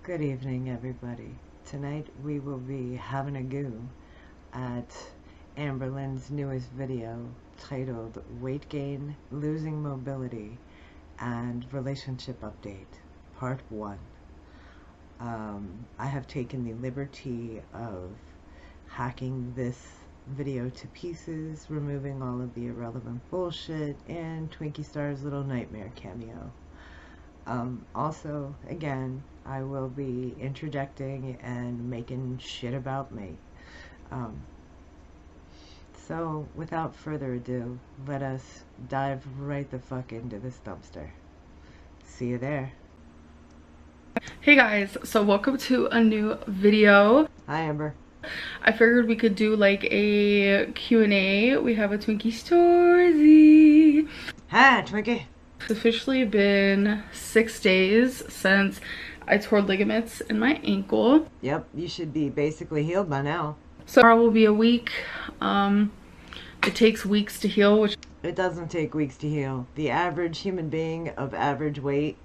Good evening, everybody. Tonight we will be having a go at Amberlynn's newest video titled Weight Gain, Losing Mobility, and Relationship Update, Part 1. I have taken the liberty of hacking this video to pieces, removing all of the irrelevant bullshit, and Twinkie Star's little nightmare cameo. Also, again, I will be interjecting and making shit about me. So, without further ado, let us dive right the fuck into this dumpster. See you there. Hey guys, so welcome to a new video. Hi, Amber. I figured we could do like a Q&A. We have a Twinkie Storzy. Hi, Twinkie. It's officially been 6 days since I tore ligaments in my ankle. Yep, you should be basically healed by now. So tomorrow will be a week. It takes weeks to heal, which it doesn't take weeks to heal. The average human being of average weight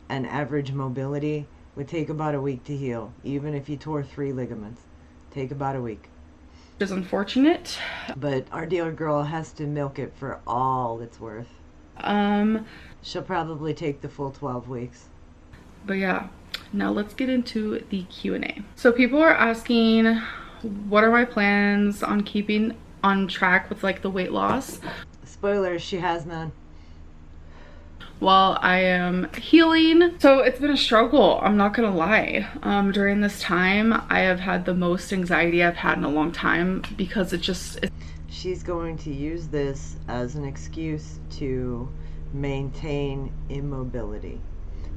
and average mobility would take about a week to heal, even if you tore 3 ligaments. Take about a week. is unfortunate. But our dealer girl has to milk it for all it's worth. She'll probably take the full 12 weeks. But yeah, now let's get into the Q&A. So people are asking, what are my plans on keeping on track with like the weight loss? Spoilers, she has none. While I am healing. So it's been a struggle, I'm not gonna lie. During this time, I have had the most anxiety I've had in a long time because she's going to use this as an excuse to maintain immobility.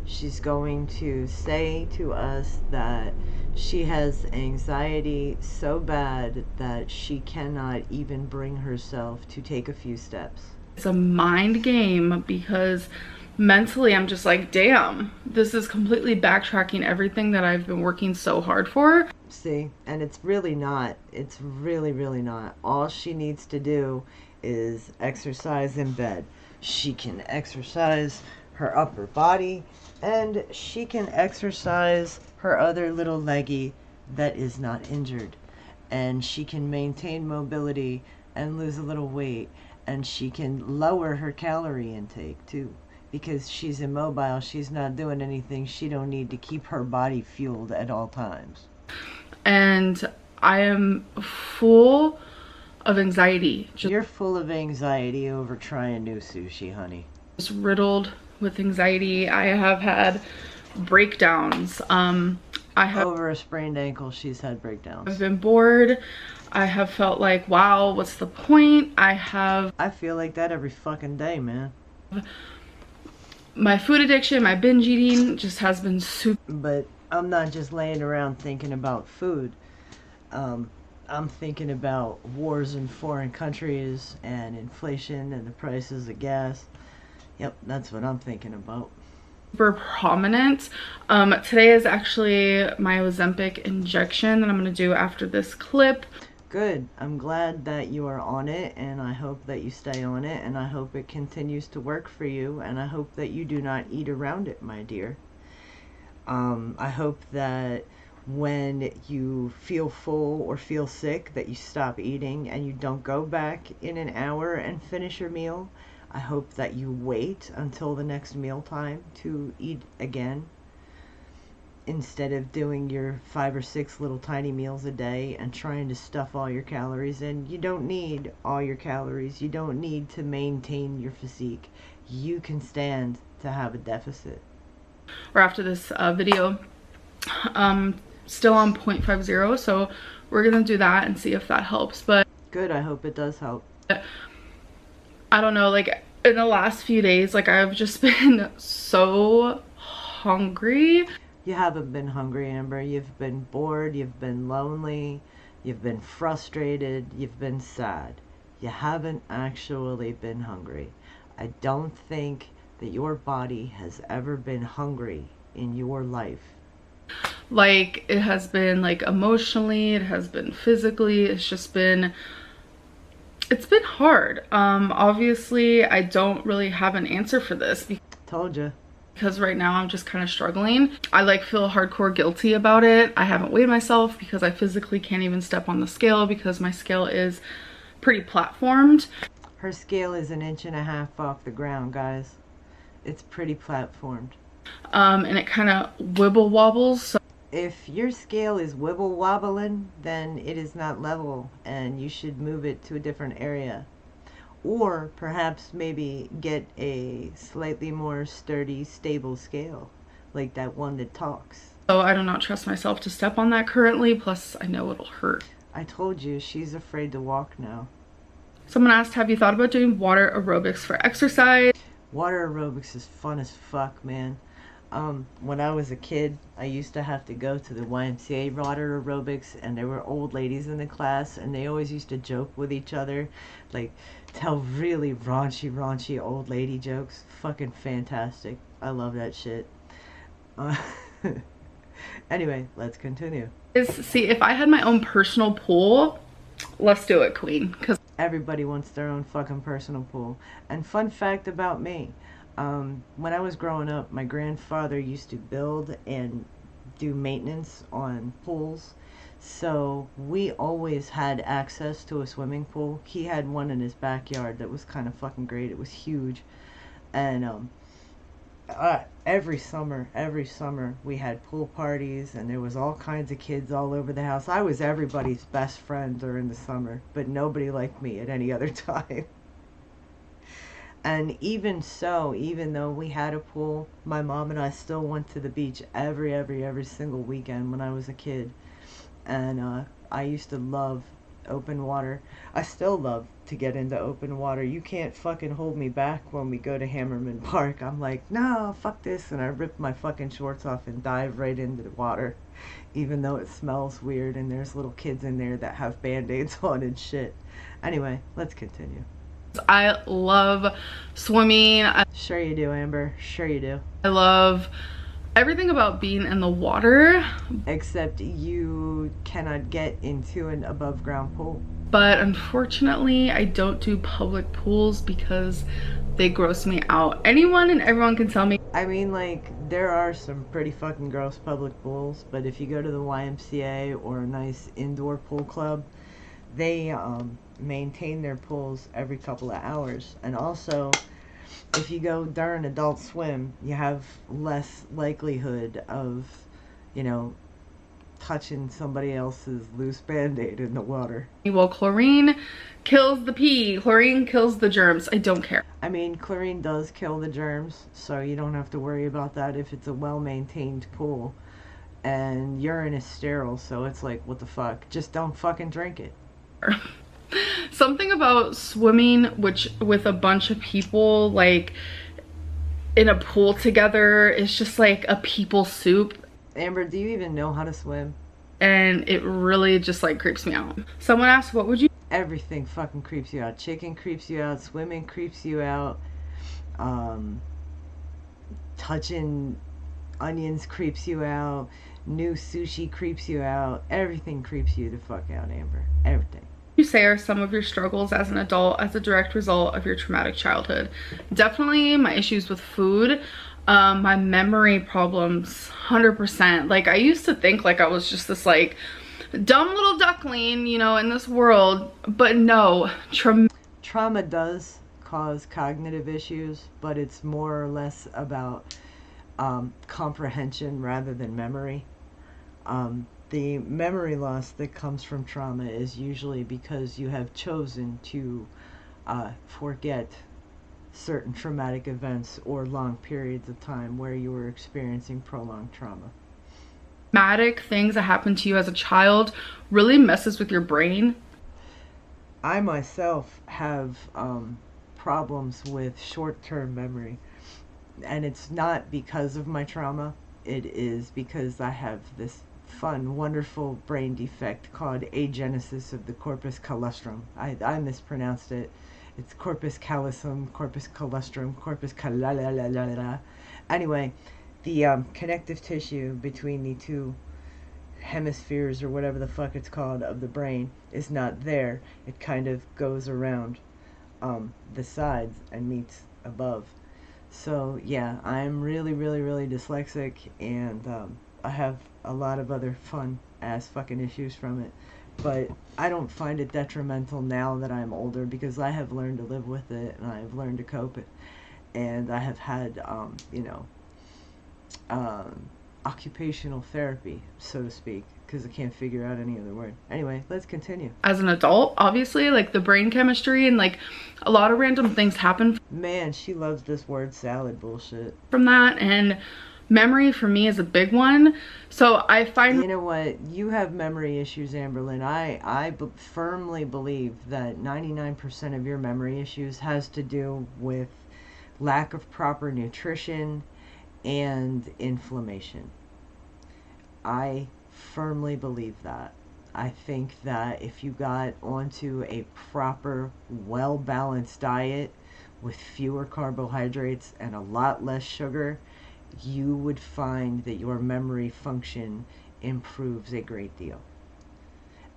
She's going to say to us that she has anxiety so bad that she cannot even bring herself to take a few steps. It's a mind game because mentally I'm just like, damn, this is completely backtracking everything that I've been working so hard for. See, and it's really not. It's really not. All she needs to do is exercise in bed. She can exercise her upper body, and she can exercise her other little leggy that is not injured. And she can maintain mobility and lose a little weight, and she can lower her calorie intake too. Because she's immobile, she's not doing anything, she don't need to keep her body fueled at all times. And I am full of anxiety. You're full of anxiety over trying new sushi, honey. Just riddled with anxiety. I have had breakdowns. Over a sprained ankle, she's had breakdowns. I've been bored. I have felt like, wow, what's the point? I feel like that every fucking day, man. My food addiction, my binge eating just has been super. But I'm not just laying around thinking about food. I'm thinking about wars in foreign countries and inflation and the prices of gas. Yep, that's what I'm thinking about. Super prominent. Today is actually my Ozempic injection that I'm going to do after this clip. Good. I'm glad that you are on it, and I hope that you stay on it, and I hope it continues to work for you, and I hope that you do not eat around it, my dear. I hope that when you feel full or feel sick that you stop eating and you don't go back in an hour and finish your meal. I hope that you wait until the next meal time to eat again, instead of doing your 5 or 6 little tiny meals a day and trying to stuff all your calories in. You don't need all your calories. You don't need to maintain your physique. You can stand to have a deficit. Or after this video, still on 0.50, so we're gonna do that and see if that helps. But good, I hope it does help. I don't know, like in the last few days, like I've just been so hungry. You haven't been hungry, Amber. You've been bored, you've been lonely, you've been frustrated, you've been sad. You haven't actually been hungry. I don't think that your body has ever been hungry in your life. Like, it has been like emotionally, it has been physically, it's been hard. Obviously I don't really have an answer for this. Told you. because right now I'm just kind of struggling. I like feel hardcore guilty about it. I haven't weighed myself because I physically can't even step on the scale because my scale is pretty platformed. Her scale is 1.5 inches off the ground, guys. It's pretty platformed. And it kind of wibble wobbles. So If your scale is wibble wobbling, then it is not level and you should move it to a different area. Or perhaps maybe get a slightly more sturdy, stable scale, like that one that talks. I do not trust myself to step on that currently, plus I know it'll hurt. I told you, she's afraid to walk now. Someone asked, have you thought about doing water aerobics for exercise? Water aerobics is fun as fuck, man. When I was a kid, I used to have to go to the YMCA water aerobics, and there were old ladies in the class, and they always used to joke with each other, like tell really raunchy old lady jokes. Fucking fantastic. I love that shit. Uh, anyway, let's continue. See, if I had my own personal pool, let's do it, queen. Because everybody wants their own fucking personal pool. And fun fact about me, when I was growing up, my grandfather used to build and do maintenance on pools. So we always had access to a swimming pool. He had one in his backyard that was kind of fucking great. It was huge. And every summer we had pool parties, and there was all kinds of kids all over the house. I was everybody's best friend during the summer, but nobody liked me at any other time. And even so, even though we had a pool, my mom and I still went to the beach every single weekend when I was a kid. And I used to love open water. I still love to get into open water. You can't fucking hold me back when we go to Hammerman Park. I'm like, no, fuck this, and I rip my fucking shorts off and dive right into the water, even though it smells weird and there's little kids in there that have band-aids on and shit. Anyway, let's continue. I love swimming. Sure you do, Amber. Sure you do. I love everything about being in the water. Except you cannot get into an above ground pool. But unfortunately, I don't do public pools because they gross me out. Anyone and everyone can tell me. I mean, like, there are some pretty fucking gross public pools, but if you go to the YMCA or a nice indoor pool club, they maintain their pools every couple of hours. And also, if you go during adult swim, you have less likelihood of, you know, touching somebody else's loose band-aid in the water. Well, chlorine kills the pee. Chlorine kills the germs. I don't care. I mean, chlorine does kill the germs, so you don't have to worry about that if it's a well-maintained pool. And urine is sterile, so it's like, what the fuck? Just don't fucking drink it. Something about swimming with a bunch of people, like in a pool together, is just like a people soup. Amber, do you even know how to swim? And it really just like creeps me out. Someone asked, what would you? Everything fucking creeps you out. Chicken creeps you out. Swimming creeps you out. Touching onions creeps you out. New sushi creeps you out. Everything creeps you the fuck out, Amber. Everything. You say are some of your struggles as an adult as a direct result of your traumatic childhood? Definitely my issues with food, my memory problems, 100%. Like, I used to think like I was just this like dumb little duckling, you know, in this world, but no. Trauma does cause cognitive issues, but it's more or less about comprehension rather than memory. The memory loss that comes from trauma is usually because you have chosen to forget certain traumatic events or long periods of time where you were experiencing prolonged trauma. Traumatic things that happened to you as a child really messes with your brain. I myself have problems with short-term memory, and it's not because of my trauma. It is because I have this fun, wonderful brain defect called agenesis of the corpus callosum. I mispronounced it. It's corpus callosum, corpus callostrum, corpus callalala. Anyway, the connective tissue between the two hemispheres, or whatever the fuck it's called, of the brain is not there. It kind of goes around the sides and meets above. So yeah, I'm really, really, really dyslexic, and I have a lot of other fun ass fucking issues from it. But I don't find it detrimental now that I'm older because I have learned to live with it and I have learned to cope it, and I have had um, occupational therapy, so to speak, because I can't figure out any other word. Anyway, let's continue. As an adult, obviously, like the brain chemistry and like a lot of random things happen Man, she loves this word salad bullshit. from that, and memory for me is a big one. So I find, You know what? You have memory issues, Amberlyn. Firmly believe that 99% of your memory issues has to do with lack of proper nutrition and inflammation. I firmly believe that. I think that if you got onto a proper, well balanced diet with fewer carbohydrates and a lot less sugar, you would find that your memory function improves a great deal.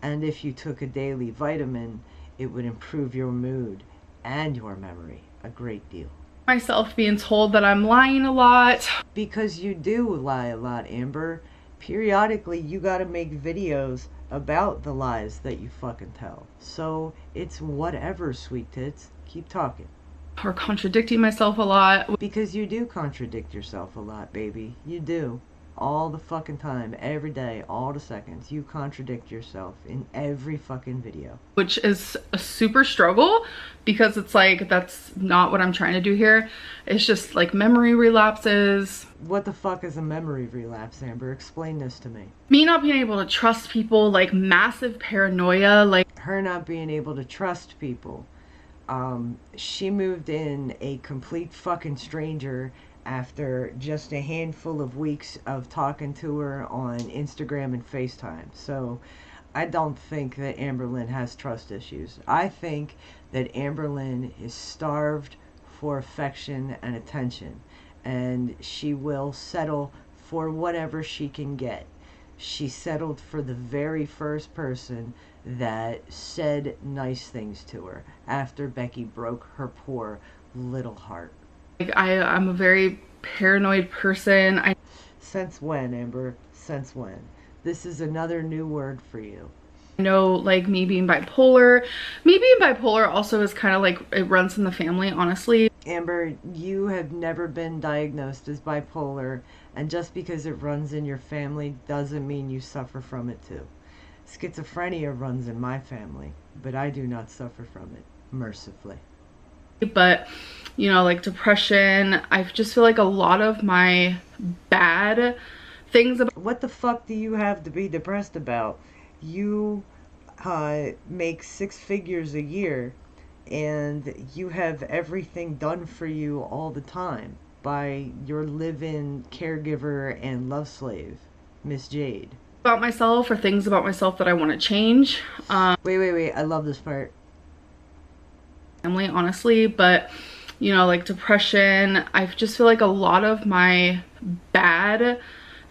And if you took a daily vitamin, it would improve your mood and your memory a great deal. myself being told that I'm lying a lot. Because you do lie a lot, Amber. Periodically, you gotta make videos about the lies that you fucking tell. So it's whatever, sweet tits. Keep talking. Or contradicting myself a lot. Because you do contradict yourself a lot, baby. You do. All the fucking time, every day, all the seconds. You contradict yourself in every fucking video. Which is a super struggle because it's like, that's not what I'm trying to do here. It's just like memory relapses. What the fuck is a memory relapse, Amber? Explain this to me. Me not being able to trust people, like massive paranoia, like Her not being able to trust people. She moved in a complete fucking stranger after just a handful of weeks of talking to her on Instagram and FaceTime. So I don't think that Amberlyn has trust issues. I think that Amberlyn is starved for affection and attention, and she will settle for whatever she can get. She settled for the very first person that said nice things to her after Becky broke her poor little heart. I'm a very paranoid person. I Since when, Amber? Since when? This is another new word for you. know like me being bipolar. Me being bipolar also is kind of like, it runs in the family, honestly. Amber, you have never been diagnosed as bipolar, and just because it runs in your family doesn't mean you suffer from it too. Schizophrenia runs in my family, but I do not suffer from it, mercifully. But you know, like depression, I just feel like a lot of my bad things about What the fuck do you have to be depressed about? You make six figures a year, and you have everything done for you all the time by your live-in caregiver and love slave, Miss Jade. myself, or things about myself that I want to change. Wait. I love this part. Family, honestly, but you know, like depression, I just feel like a lot of my bad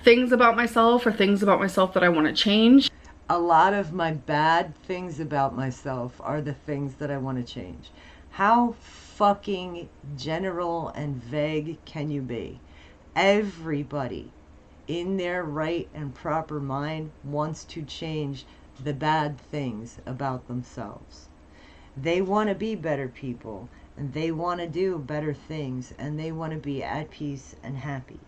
things about myself, or things about myself that I want to change. A lot of my bad things about myself are the things that I want to change. How fucking general and vague can you be? Everybody in their right and proper mind wants to change the bad things about themselves. They want to be better people, and they want to do better things, and they want to be at peace and happy.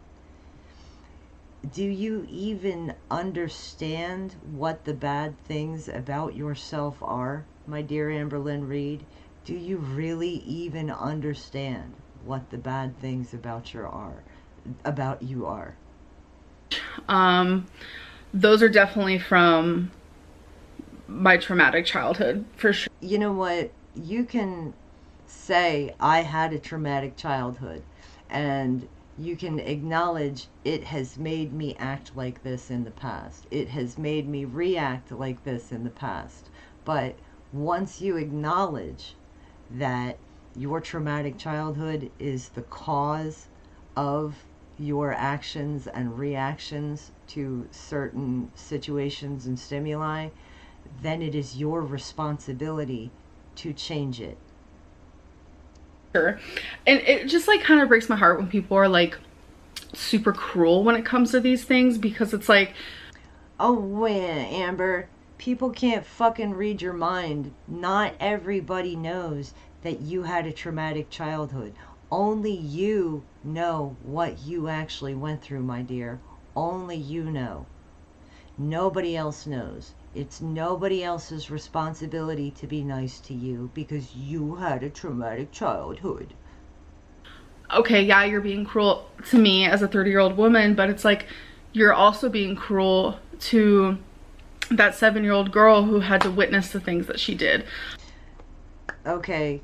Do you even understand what the bad things about yourself are, my dear Amberlyn Reed? Do you really even understand what the bad things about you are? Those are definitely from my traumatic childhood, for sure. You know what? You can say, I had a traumatic childhood, and you can acknowledge it has made me act like this in the past. It has made me react like this in the past. But once you acknowledge that your traumatic childhood is the cause of your actions and reactions to certain situations and stimuli, then it is your responsibility to change it. And it just like kind of breaks my heart when people are like super cruel when it comes to these things, because it's like, Oh, wait, Amber. People can't fucking read your mind. Not everybody knows that you had a traumatic childhood. Only you know what you actually went through, my dear. Only you know. Nobody else knows. It's nobody else's responsibility to be nice to you because you had a traumatic childhood. okay, yeah, you're being cruel to me as a 30-year-old woman, but it's like you're also being cruel to that 7-year-old girl who had to witness the things that she did. Okay,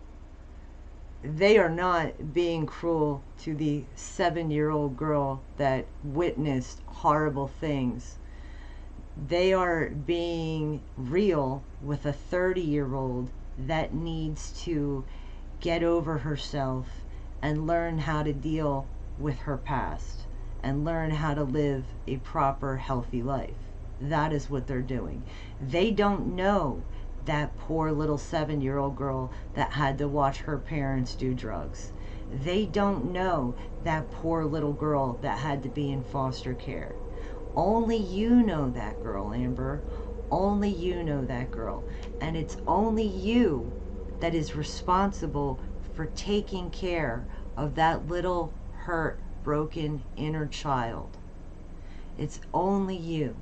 they are not being cruel to the 7-year-old girl that witnessed horrible things. They are being real with a 30-year-old that needs to get over herself and learn how to deal with her past and learn how to live a proper, healthy life. That is what they're doing. They don't know that poor little 7-year-old girl that had to watch her parents do drugs. They don't know that poor little girl that had to be in foster care. Only you know that girl, Amber. Only you know that girl. And it's only you that is responsible for taking care of that little hurt, broken inner child. It's only you.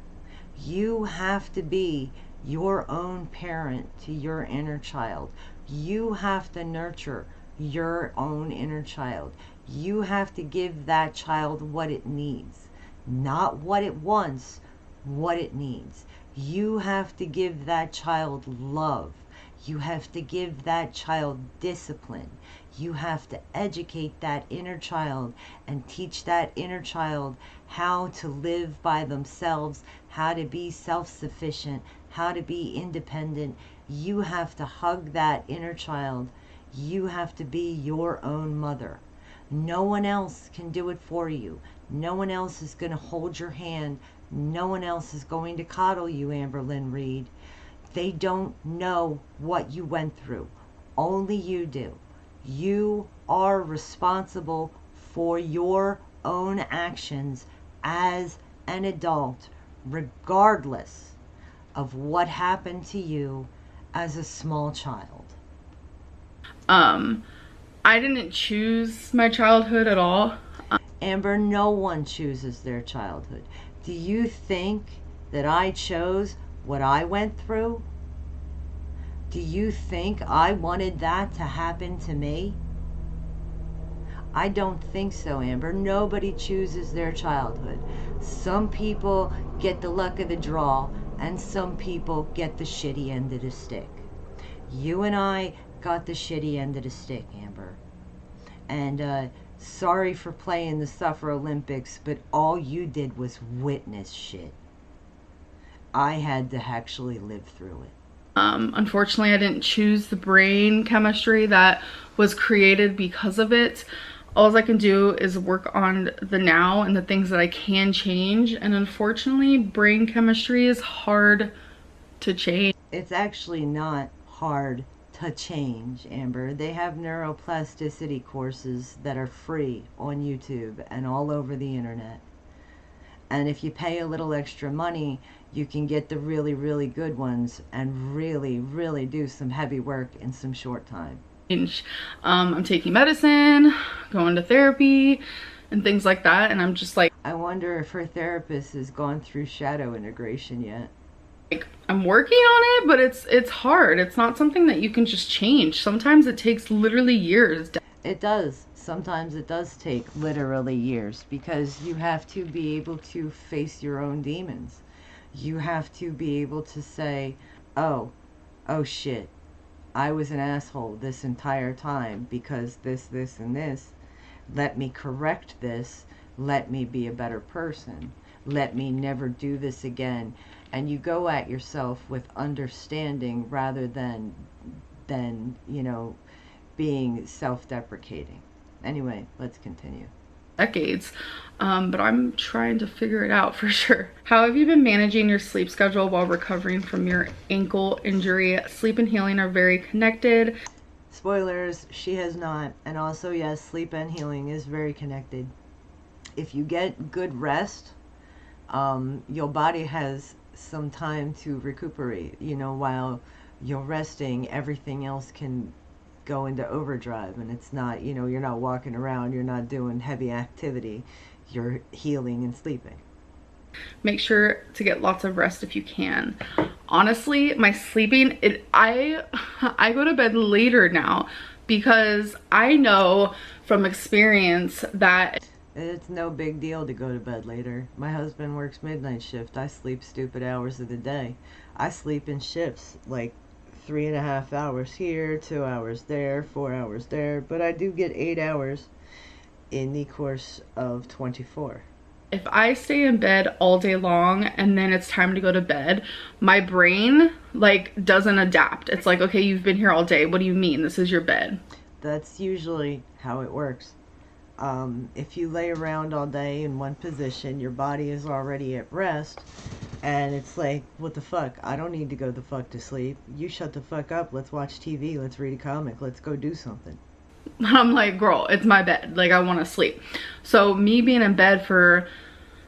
You have to be your own parent to your inner child. You have to nurture your own inner child. You have to give that child what it needs. Not what it wants, what it needs. You have to give that child love. You have to give that child discipline. You have to educate that inner child and teach that inner child how to live by themselves, how to be self-sufficient, how to be independent. You have to hug that inner child. You have to be your own mother. No one else can do it for you. No one else is going to hold your hand. No one else is going to coddle you, Amber Lynn Reed. They don't know what you went through. Only you do. You are responsible for your own actions as an adult, regardless of what happened to you as a small child. I didn't choose my childhood at all. Amber, no one chooses their childhood. Do you think that I chose what I went through? Do you think I wanted that to happen to me? I don't think so, Amber. Nobody chooses their childhood. Some people get the luck of the draw, and some people get the shitty end of the stick. You and I got the shitty end of the stick, Amber. And sorry for playing the Suffer Olympics, but all you did was witness shit. I had to actually live through it. Unfortunately, I didn't choose the brain chemistry that was created because of it. All I can do is work on the now and the things that I can change. And unfortunately, brain chemistry is hard to change. It's actually not hard to change, Amber. They have neuroplasticity courses that are free on YouTube and all over the internet. And if you pay a little extra money, you can get the really, really good ones and really, really do some heavy work in some short time. I'm taking medicine, going to therapy, and things like that. And I'm just like, I wonder if her therapist has gone through shadow integration yet. I'm working on it, but it's hard. It's not something that you can just change. Sometimes it takes literally years. It does. Sometimes it does take literally years because you have to be able to face your own demons. You have to be able to say, oh shit, I was an asshole this entire time because this, and this. Let me correct this. Let me be a better person. Let me never do this again. And you go at yourself with understanding rather than being self-deprecating. Anyway, let's continue. Decades, but I'm trying to figure it out for sure. How have you been managing your sleep schedule while recovering from your ankle injury? Sleep and healing are very connected. Spoilers, she has not. And also, yes, sleep and healing is very connected. If you get good rest, your body has some time to recuperate. You know, while you're resting, everything else can go into overdrive, and it's not, you know, you're not walking around, you're not doing heavy activity, you're healing and sleeping. Make sure to get lots of rest if you can. Honestly, my sleeping, I go to bed later now because I know from experience that It's no big deal to go to bed later. My husband works midnight shift. I sleep stupid hours of the day. I sleep in shifts, like 3.5 hours here, 2 hours there, 4 hours there, but I do get 8 hours in the course of 24. if I stay in bed all day long and then it's time to go to bed, my brain like doesn't adapt. It's like, okay, you've been here all day. What do you mean? This is your bed. That's usually how it works. If you lay around all day in one position, your body is already at rest, and it's like, what the fuck? I don't need to go the fuck to sleep. You shut the fuck up. Let's watch TV. Let's read a comic. Let's go do something. I'm like, girl, it's my bed. Like, I want to sleep. So me being in bed for,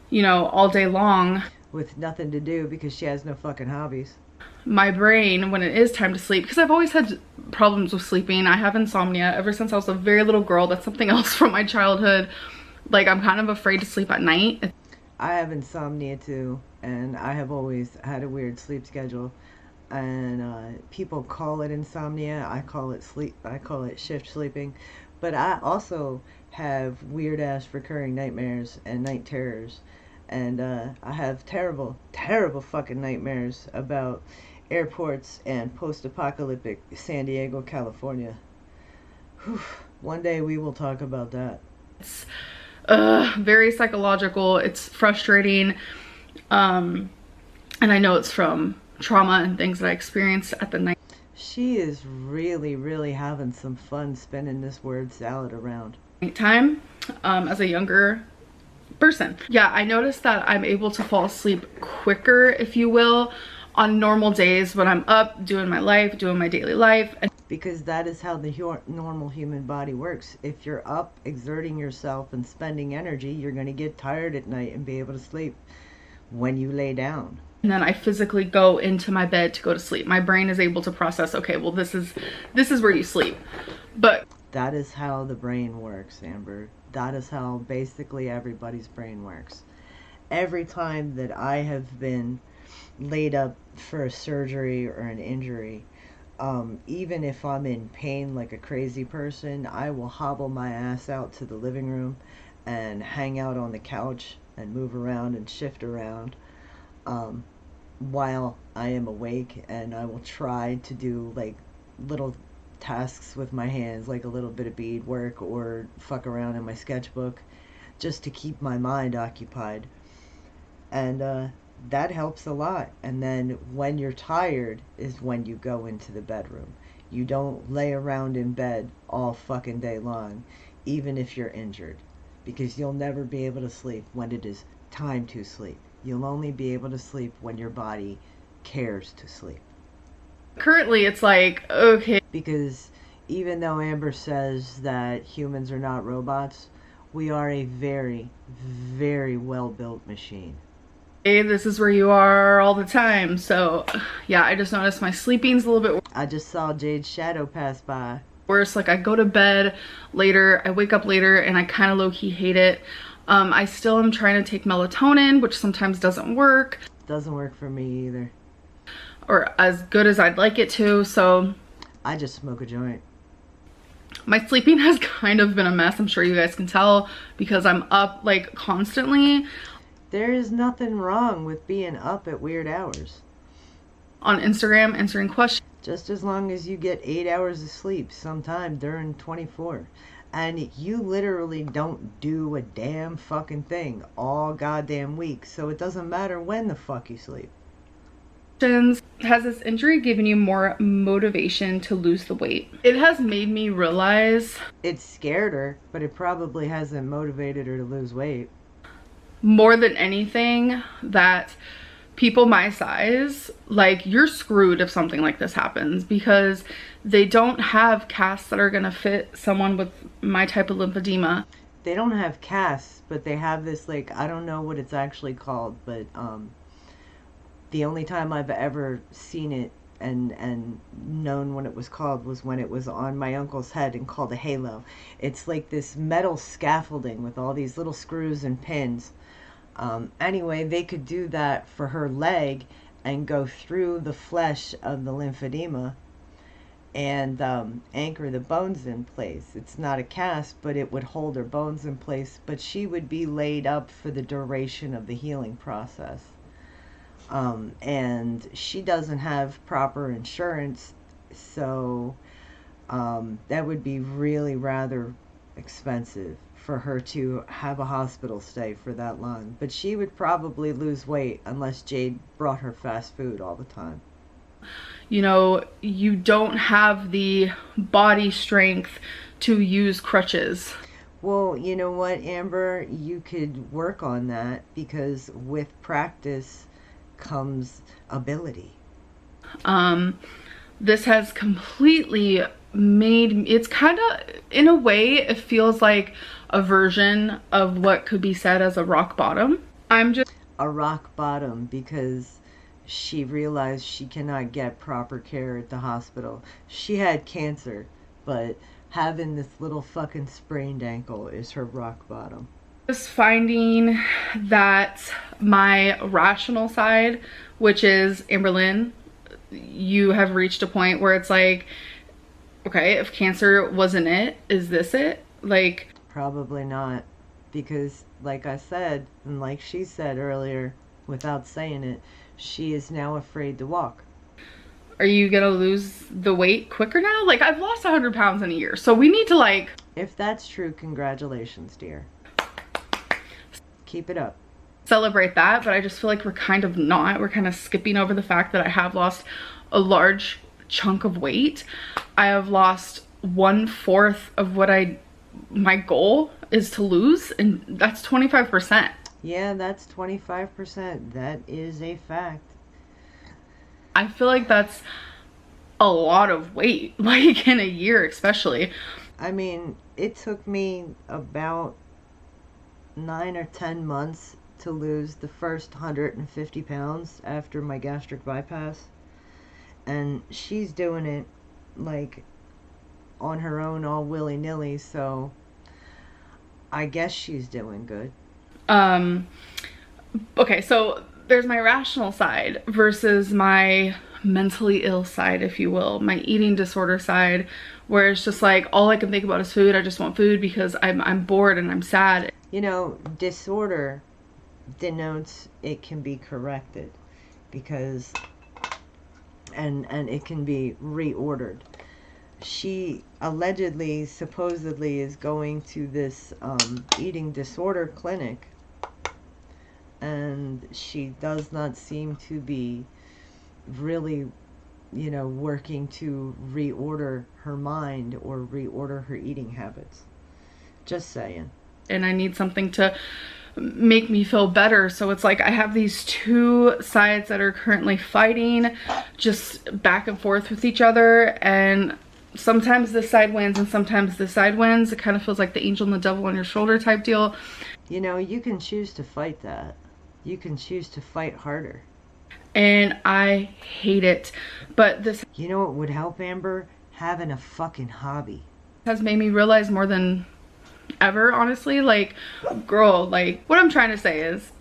you know, all day long, With nothing to do because she has no fucking hobbies. my brain, when it is time to sleep, because I've always had problems with sleeping. I have insomnia ever since I was a very little girl. That's something else from my childhood. Like, I'm kind of afraid to sleep at night. I have insomnia too, and I have always had a weird sleep schedule. And people call it insomnia. I call it sleep. I call it shift sleeping. But I also have weird ass recurring nightmares and night terrors. And I have terrible, terrible fucking nightmares about airports and post-apocalyptic San Diego, California. Whew. One day we will talk about that. It's very psychological. It's frustrating. And I know it's from trauma and things that I experienced at the night. She is really, really having some fun spinning this word salad around. Time as a younger person. Yeah, I noticed that I'm able to fall asleep quicker, if you will, on normal days when I'm up doing my life, doing my daily life. And Because that is how the normal human body works. If you're up exerting yourself and spending energy, you're going to get tired at night and be able to sleep when you lay down. then I physically go into my bed to go to sleep. My brain is able to process, okay, well, this is where you sleep. But that is how the brain works, Amber. That is how basically everybody's brain works. Every time that I have been laid up for a surgery or an injury, even if I'm in pain like a crazy person, I will hobble my ass out to the living room and hang out on the couch and move around and shift around while I am awake, and I will try to do like little tasks with my hands, like a little bit of bead work or fuck around in my sketchbook just to keep my mind occupied. And that helps a lot. And then when you're tired is when you go into the bedroom. You don't lay around in bed all fucking day long, even if you're injured, because you'll never be able to sleep when it is time to sleep. You'll only be able to sleep when your body cares to sleep. currently it's like, okay, Because even though Amber says that humans are not robots, we are a very, very well-built machine. this is where you are all the time. So yeah, I just noticed my sleeping's a little bit I just saw Jade's shadow pass by. worse. Like, I go to bed later, I wake up later, and I kind of low-key hate it. I still am trying to take melatonin, which sometimes doesn't work, Doesn't work for me either. or as good as I'd like it to. So I just smoke a joint. my sleeping has kind of been a mess. I'm sure you guys can tell because I'm up like constantly There is nothing wrong with being up at weird hours. on Instagram answering questions. Just as long as you get 8 hours of sleep sometime during 24. And you literally don't do a damn fucking thing all goddamn week. So it doesn't matter when the fuck you sleep. Has this injury given you more motivation to lose the weight? It has made me realize It scared her, but it probably hasn't motivated her to lose weight. more than anything that people my size, like, you're screwed if something like this happens, because they don't have casts that are gonna fit someone with my type of lymphedema. They don't have casts, but they have this, like, I don't know what it's actually called, but the only time I've ever seen it and known what it was called was when it was on my uncle's head and called a halo. It's like this metal scaffolding with all these little screws and pins. Anyway, they could do that for her leg and go through the flesh of the lymphedema and anchor the bones in place. It's not a cast, but it would hold her bones in place. But she would be laid up for the duration of the healing process. And she doesn't have proper insurance, so that would be really rather expensive for her to have a hospital stay for that long. But she would probably lose weight unless Jade brought her fast food all the time. You know, you don't have the body strength to use crutches. Well, you know what, Amber? You could work on that because with practice comes ability. This has completely made, it's kind of, in a way, it feels like a version of what could be said as a rock bottom. I'm just a rock bottom because she realized she cannot get proper care at the hospital. She had cancer, but having this little fucking sprained ankle is her rock bottom. Just finding that my rational side, which is Amberlynn, you have reached a point where it's like, okay, if cancer wasn't it, is this it? Like, probably not, because like I said, and like she said earlier, without saying it, she is now afraid to walk. Are you gonna lose the weight quicker now? Like, I've lost 100 pounds in a year, so we need to, like... If that's true, congratulations, dear. Keep it up. Celebrate that, but I just feel like we're kind of not. We're kind of skipping over the fact that I have lost a large chunk of weight. I have lost 1/4 of what my goal is to lose, and that's 25%. Yeah, that's 25%. That is a fact. I feel like that's a lot of weight, like in a year especially. I mean, it took me about 9 or 10 months to lose the first 150 pounds after my gastric bypass. And she's doing it, like, on her own, all willy-nilly, so I guess she's doing good. Okay, so there's my rational side versus my mentally ill side, if you will, my eating disorder side, where it's just like all I can think about is food. I just want food because I'm bored and I'm sad. You know, disorder denotes it can be corrected because and it can be reordered. She allegedly, supposedly is going to this eating disorder clinic, and she does not seem to be really, you know, working to reorder her mind or reorder her eating habits. Just saying. And I need something to make me feel better. So it's like I have these two sides that are currently fighting just back and forth with each other, and sometimes this side wins and sometimes this side wins. It kind of feels like the angel and the devil on your shoulder type deal. You know, you can choose to fight that. You can choose to fight harder. And I hate it. But this, you know what would help, Amber? Having a fucking hobby has made me realize more than ever, honestly. Like, girl, like, what I'm trying to say is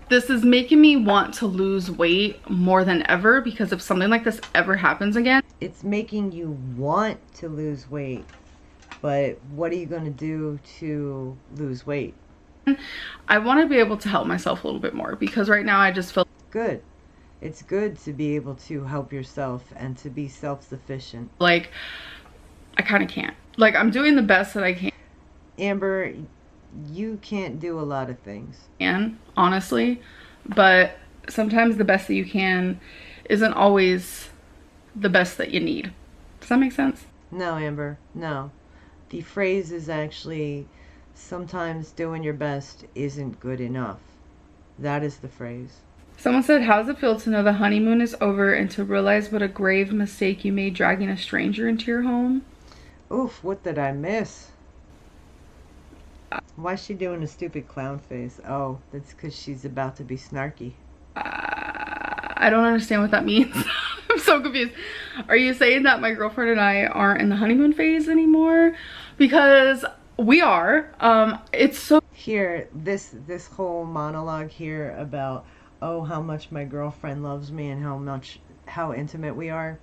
this is making me want to lose weight more than ever, because if something like this ever happens again, it's making you want to lose weight. But what are you going to do to lose weight? I want to be able to help myself a little bit more, because right now I just feel good. It's good to be able to help yourself and to be self-sufficient. Like, I kind of can't. Like, I'm doing the best that I can. Amber, you can't do a lot of things. And honestly, but sometimes the best that you can isn't always the best that you need. Does that make sense? No, Amber, no. The phrase is actually, sometimes doing your best isn't good enough. That is the phrase. Someone said, how does it feel to know the honeymoon is over and to realize what a grave mistake you made dragging a stranger into your home? Oof, what did I miss? Why is she doing a stupid clown face? Oh, that's because she's about to be snarky. I don't understand what that means. I'm so confused. Are you saying that my girlfriend and I aren't in the honeymoon phase anymore? Because we are. It's so Here, this whole monologue here about, oh, how much my girlfriend loves me and how intimate we are.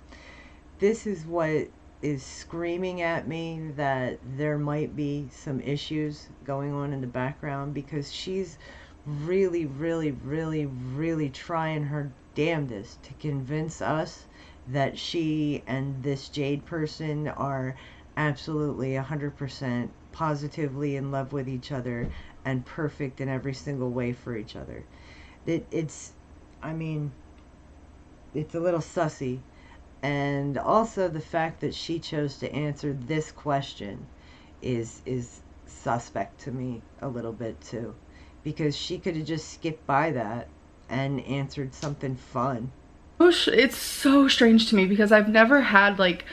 This is what is screaming at me that there might be some issues going on in the background, because she's really, really, really, really trying her damnedest to convince us that she and this Jade person are absolutely 100% positively in love with each other and perfect in every single way for each other. It's, I mean, it's a little sussy. And also the fact that she chose to answer this question is suspect to me a little bit too, because she could have just skipped by that and answered something fun. it's so strange to me because I've never had like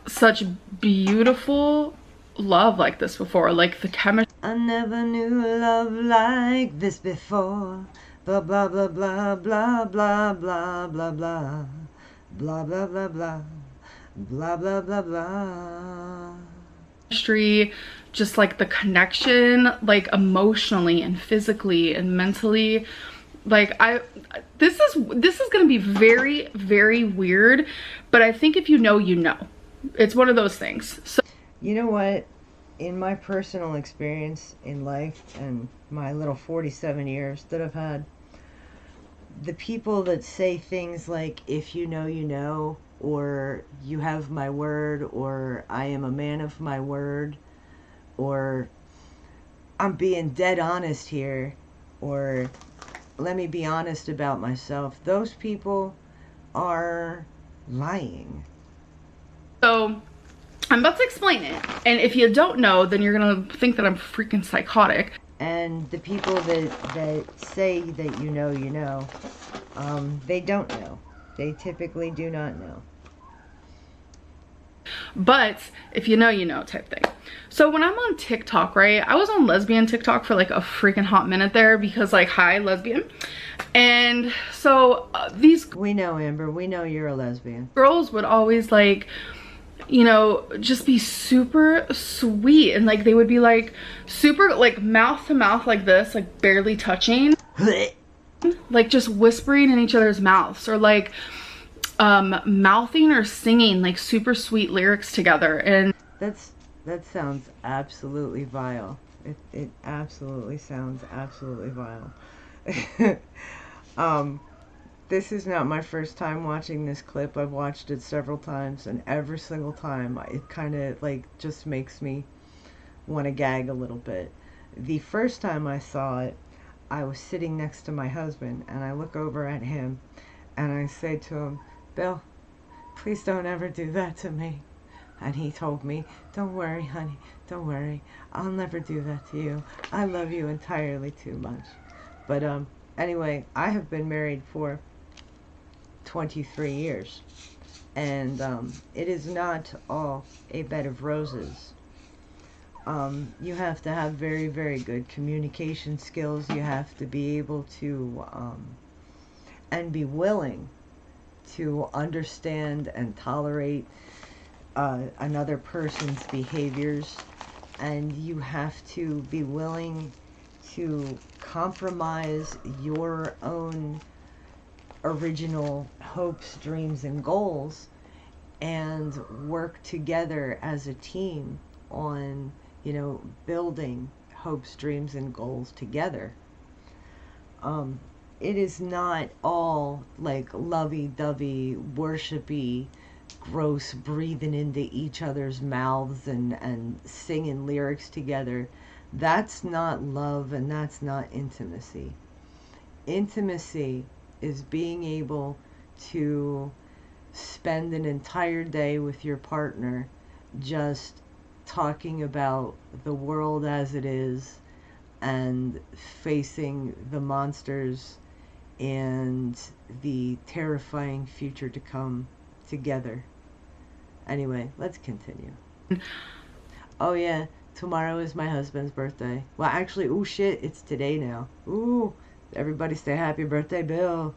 such beautiful love like this before. Like the chemistry. I never knew love like this before. Blah blah blah blah blah blah blah blah blah blah blah blah blah blah blah blah blah. Just like the connection, like emotionally and physically and mentally. Like this is gonna be very, very weird, but I think if you know, you know. It's one of those things. So You know what? In my personal experience in life and my little 47 years that I've had, the people that say things like, if you know, you know, or you have my word, or I am a man of my word, or I'm being dead honest here, or let me be honest about myself, those people are lying. so I'm about to explain it. And if you don't know, then you're gonna think that I'm freaking psychotic. And the people that say that you know, they don't know. They typically do not know. But if you know, you know type thing. So when I'm on TikTok, right? I was on lesbian TikTok for like a freaking hot minute there because like, hi, lesbian. And so these We know, Amber. We know you're a lesbian. girls would always like, you know, just be super sweet. And like, they would be like super like mouth to mouth like this, like barely touching. Like just whispering in each other's mouths, or like mouthing or singing like super sweet lyrics together. And That sounds absolutely vile. It absolutely sounds absolutely vile. um, this is not my first time watching this clip. I've watched it several times, and every single time it kind of like just makes me want to gag a little bit. The first time I saw it, I was sitting next to my husband, and I look over at him, and I say to him, Bill, please don't ever do that to me. And he told me, don't worry, honey, don't worry. I'll never do that to you. I love you entirely too much. But anyway, I have been married for 23 years. And it is not all a bed of roses. You have to have very, very good communication skills. You have to be able to, and be willing to understand and tolerate another person's behaviors. And you have to be willing to compromise your own original hopes, dreams, and goals, and work together as a team on, building hopes, dreams, and goals together. It is not all like lovey-dovey, worshipy, gross, breathing into each other's mouths and singing lyrics together. That's not love, and that's not intimacy. Intimacy is being able to spend an entire day with your partner just talking about the world as it is and facing the monsters and the terrifying future to come together. Anyway, let's continue. Oh yeah, tomorrow is my husband's birthday. Well, actually, ooh shit, it's today now. Ooh, everybody say happy birthday, Bill.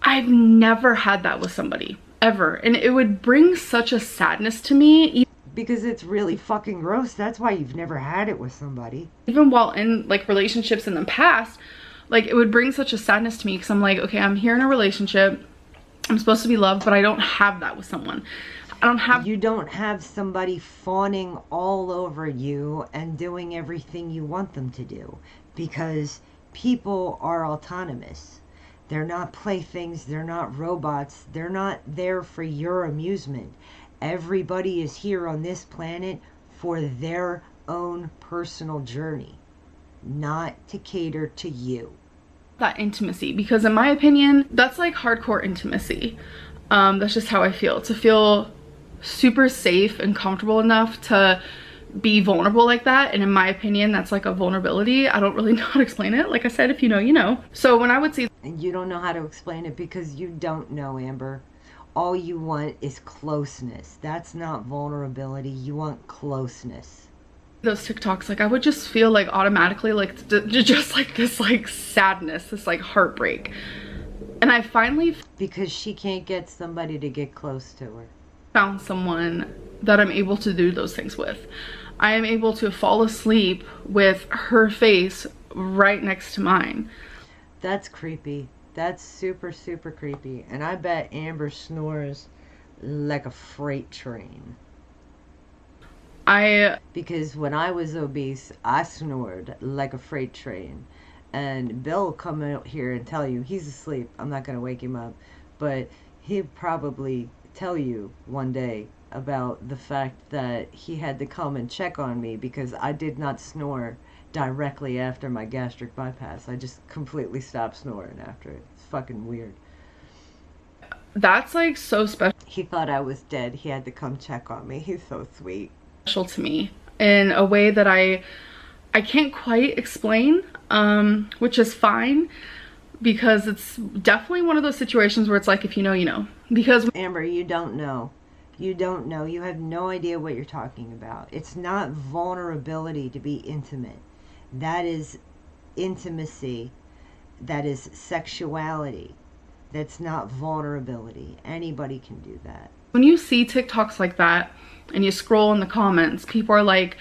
I've never had that with somebody, ever. And it would bring such a sadness to me. Because it's really fucking gross. That's why you've never had it with somebody. Even while in like relationships in the past, like it would bring such a sadness to me because I'm like, okay, I'm here in a relationship. I'm supposed to be loved, but I don't have that with someone. You don't have somebody fawning all over you and doing everything you want them to do, because people are autonomous. They're not playthings, they're not robots, they're not there for your amusement. Everybody is here on this planet for their own personal journey, not to cater to you. That intimacy, because in my opinion, that's like hardcore intimacy. That's just how I feel. To feel super safe and comfortable enough to be vulnerable like that, and in my opinion that's like a vulnerability. I don't really know how to explain it. Like I said, if you know, you know. So when I would see, and you don't know how to explain it because you don't know, Amber. All you want is closeness. That's not vulnerability. You want closeness. Those TikToks, like I would just feel like automatically like just like this like sadness, this like heartbreak. And I finally, because she can't get somebody to get close to her, found someone that I'm able to do those things with. I am able to fall asleep with her face right next to mine. That's creepy. That's super, super creepy. And I bet Amber snores like a freight train. Because when I was obese, I snored like a freight train. And Bill will come out here and tell you he's asleep. I'm not going to wake him up. But he'd probably tell you one day about the fact that he had to come and check on me because I did not snore directly after my gastric bypass. I just completely stopped snoring after it. It's fucking weird. That's like so special. He thought I was dead. He had to come check on me. He's so sweet. Special to me in a way that I can't quite explain, which is fine, because it's definitely one of those situations where it's like, if you know, you know. Because Amber, you don't know. You don't know. You have no idea what you're talking about. It's not vulnerability to be intimate. That is intimacy. That is sexuality. That's not vulnerability. Anybody can do that. When you see TikToks like that and you scroll in the comments, people are like,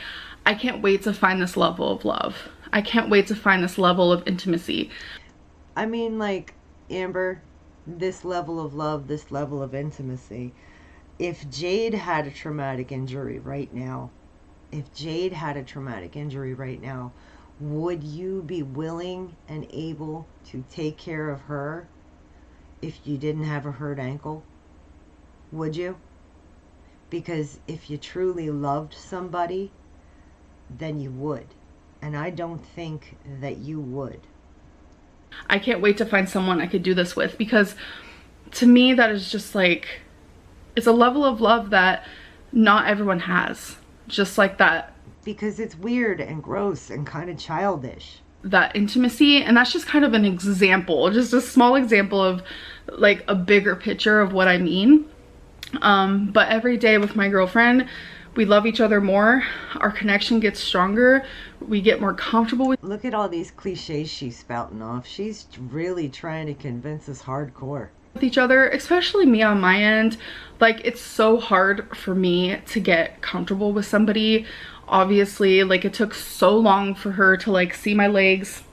I can't wait to find this level of love. I can't wait to find this level of intimacy. I mean, like, Amber, this level of love, this level of intimacy. If Jade had a traumatic injury right now, would you be willing and able to take care of her if you didn't have a hurt ankle? Would you? Because if you truly loved somebody, then you would. And I don't think that you would. I can't wait to find someone I could do this with, because to me that is just like, it's a level of love that not everyone has. Just like that. Because it's weird and gross and kind of childish. That intimacy, and that's just kind of an example, just a small example of like a bigger picture of what I mean. But every day with my girlfriend, we love each other more. Our connection gets stronger. We get more comfortable with. Look at all these cliches she's spouting off. She's really trying to convince us hardcore. With each other, especially me on my end. Like, it's so hard for me to get comfortable with somebody. Obviously, like, it took so long for her to like see my legs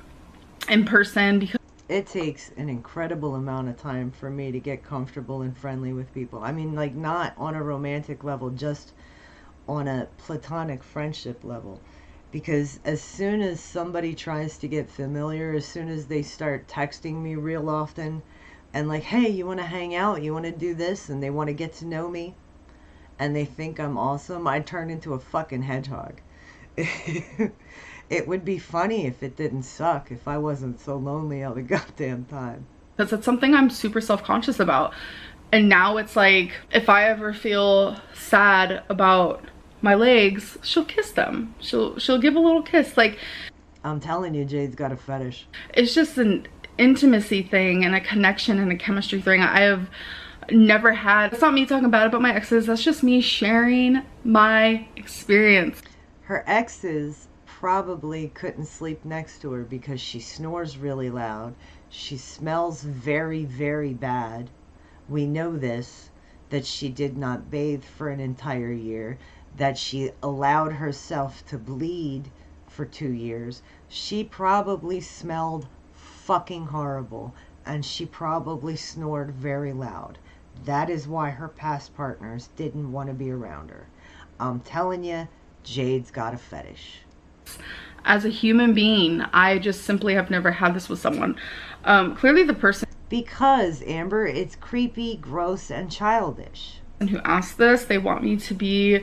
in person, because it takes an incredible amount of time for me to get comfortable and friendly with people. I mean, like, not on a romantic level, just on a platonic friendship level. Because as soon as somebody tries to get familiar, as soon as they start texting me real often and like, hey, you want to hang out, you want to do this, and they want to get to know me and they think I'm awesome, I turn into a fucking hedgehog. It would be funny if it didn't suck, if I wasn't so lonely all the goddamn time. Because it's something I'm super self-conscious about. And now it's like, if I ever feel sad about my legs, she'll kiss them. She'll give a little kiss. Like, I'm telling you, Jade's got a fetish. It's just intimacy thing and a connection and a chemistry thing I have never had. It's not me talking bad about my exes, that's just me sharing my experience. Her exes probably couldn't sleep next to her because she snores really loud. She smells very, very bad. We know this, that she did not bathe for an entire year, that she allowed herself to bleed for 2 years. She probably smelled fucking horrible, and she probably snored very loud. That is why her past partners didn't want to be around her. I'm telling you, Jade's got a fetish. As a human being, I just simply have never had this with someone. Clearly the person Because, Amber, it's creepy, gross, and childish. who asked this, they want me to be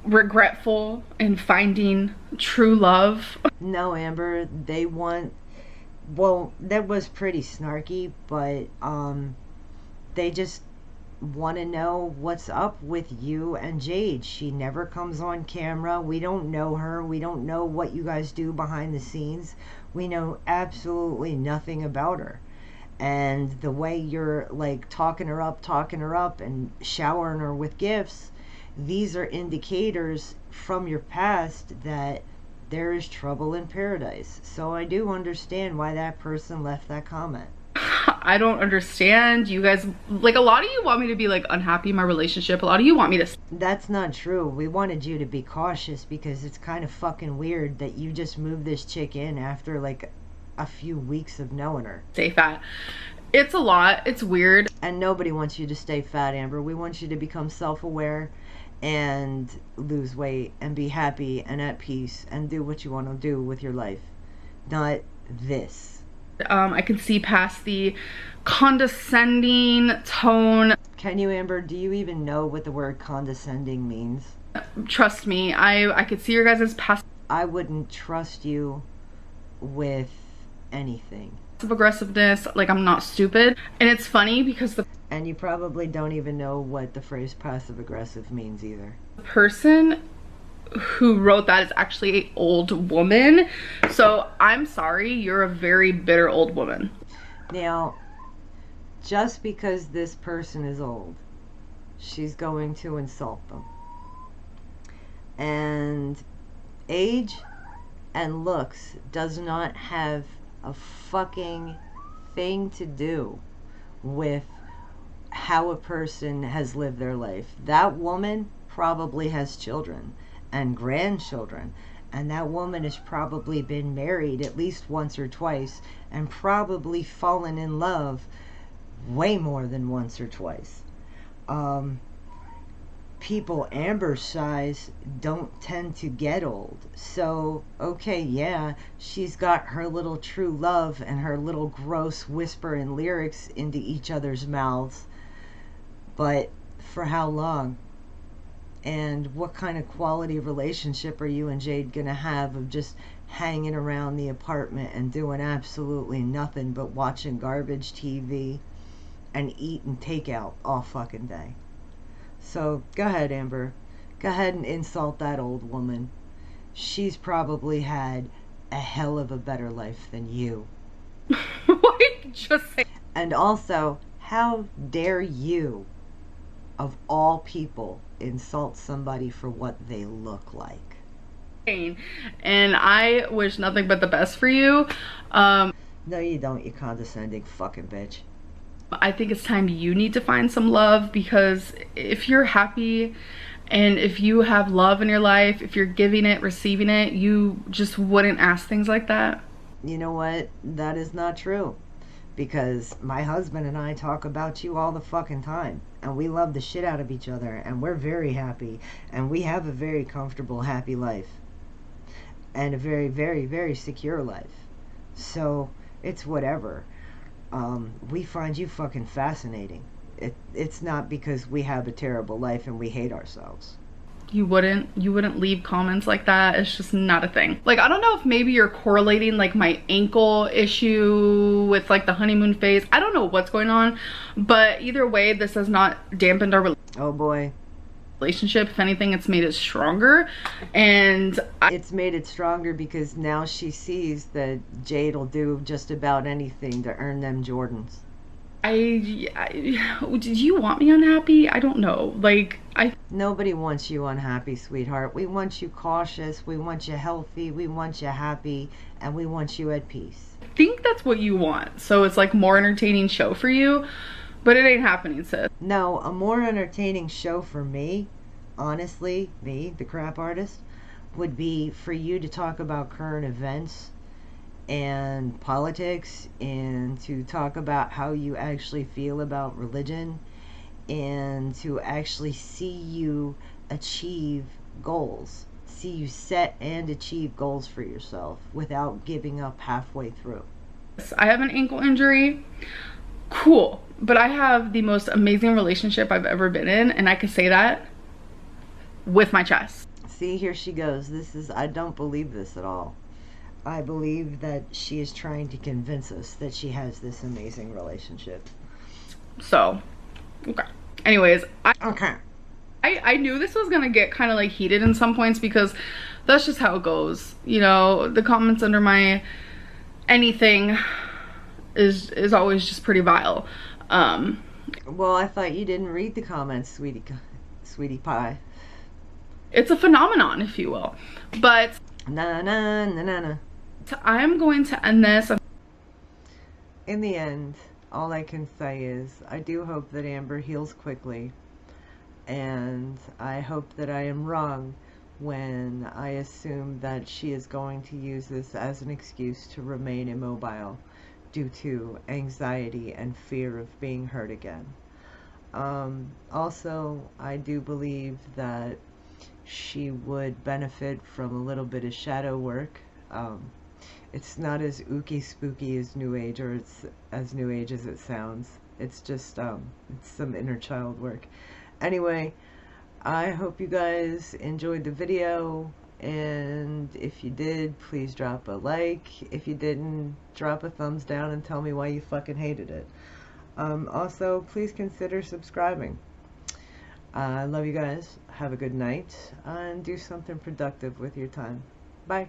regretful in finding true love. No, Amber, they want... Well, that was pretty snarky, but they just want to know what's up with you and Jade. She never comes on camera. We don't know her. We don't know what you guys do behind the scenes. We know absolutely nothing about her. And the way you're like talking her up and showering her with gifts, these are indicators from your past that there is trouble in paradise. So I do understand why that person left that comment. I don't understand. You guys, like, a lot of you want me to be like unhappy in my relationship. A lot of you want me to... That's not true. We wanted you to be cautious because it's kind of fucking weird that you just moved this chick in after like a few weeks of knowing her. Stay fat. It's a lot. It's weird. And nobody wants you to stay fat, Amber. We want you to become self-aware and lose weight and be happy and at peace and do what you want to do with your life. Not this. I can see past the condescending tone. Can you, Amber? Do you even know what the word condescending means? Trust me, I could see your guys' passive I wouldn't trust you with anything. aggressiveness. Like, I'm not stupid. And it's funny because the And you probably don't even know what the phrase passive aggressive means either. person who wrote that is actually an old woman. So I'm sorry, you're a very bitter old woman. Now, just because this person is old, she's going to insult them. And age and looks does not have a fucking thing to do with how a person has lived their life. That woman probably has children and grandchildren, and that woman has probably been married at least once or twice and probably fallen in love way more than once or twice. People Amber's size don't tend to get old. So, okay, yeah, she's got her little true love and her little gross whisper and lyrics into each other's mouths. But for how long? And what kind of quality relationship are you and Jade gonna have of just hanging around the apartment and doing absolutely nothing but watching garbage TV and eating takeout all fucking day? So go ahead, Amber. Go ahead and insult that old woman. She's probably had a hell of a better life than you. What did you just say? And also, how dare you, of all people, insult somebody for what they look like? And I wish nothing but the best for you. No, you don't, you condescending fucking bitch. I think it's time you need to find some love, because if you're happy and if you have love in your life, if you're giving it, receiving it, you just wouldn't ask things like that. You know what? That is not true. Because my husband and I talk about you all the fucking time. And we love the shit out of each other. And we're very happy. And we have a very comfortable, happy life. And a very, very, very secure life. So, it's whatever. We find you fucking fascinating. It's not because we have a terrible life and we hate ourselves. You wouldn't leave comments like that. It's just not a thing. Like, I don't know if maybe you're correlating like my ankle issue with like the honeymoon phase. I don't know what's going on, but either way, this has not dampened our relationship. Oh boy. relationship. If anything, it's made it stronger. And It's made it stronger because now she sees that Jade will do just about anything to earn them Jordans. did you want me unhappy? I don't know. Like, I Nobody wants you unhappy, sweetheart. We want you cautious, we want you healthy, we want you happy, and we want you at peace. think that's what you want. So it's like more entertaining show for you, but it ain't happening, sis. No, a more entertaining show for me, honestly, me, the crap artist, would be for you to talk about current events and politics and to talk about how you actually feel about religion and to actually see you achieve goals. See you set and achieve goals for yourself without giving up halfway through. I have an ankle injury. Cool. But I have the most amazing relationship I've ever been in, and I can say that with my chest. See, here she goes. I don't believe this at all. I believe that she is trying to convince us that she has this amazing relationship. So, okay. Anyways, Okay. I knew this was gonna get kind of like heated in some points because that's just how it goes. You know, the comments under my anything is always just pretty vile. Well, I thought you didn't read the comments, sweetie pie. It's a phenomenon, if you will. But Na na na na na. I'm going to end this. In the end, all I can say is I do hope that Amber heals quickly, and I hope that I am wrong when I assume that she is going to use this as an excuse to remain immobile due to anxiety and fear of being hurt again. Also, I do believe that she would benefit from a little bit of shadow work. It's not as ooky spooky as New Age, or it's as New Age as it sounds. It's just it's some inner child work. Anyway, I hope you guys enjoyed the video, and if you did, please drop a like. If you didn't, drop a thumbs down and tell me why you fucking hated it. Also, please consider subscribing. I love you guys. Have a good night, and do something productive with your time. Bye.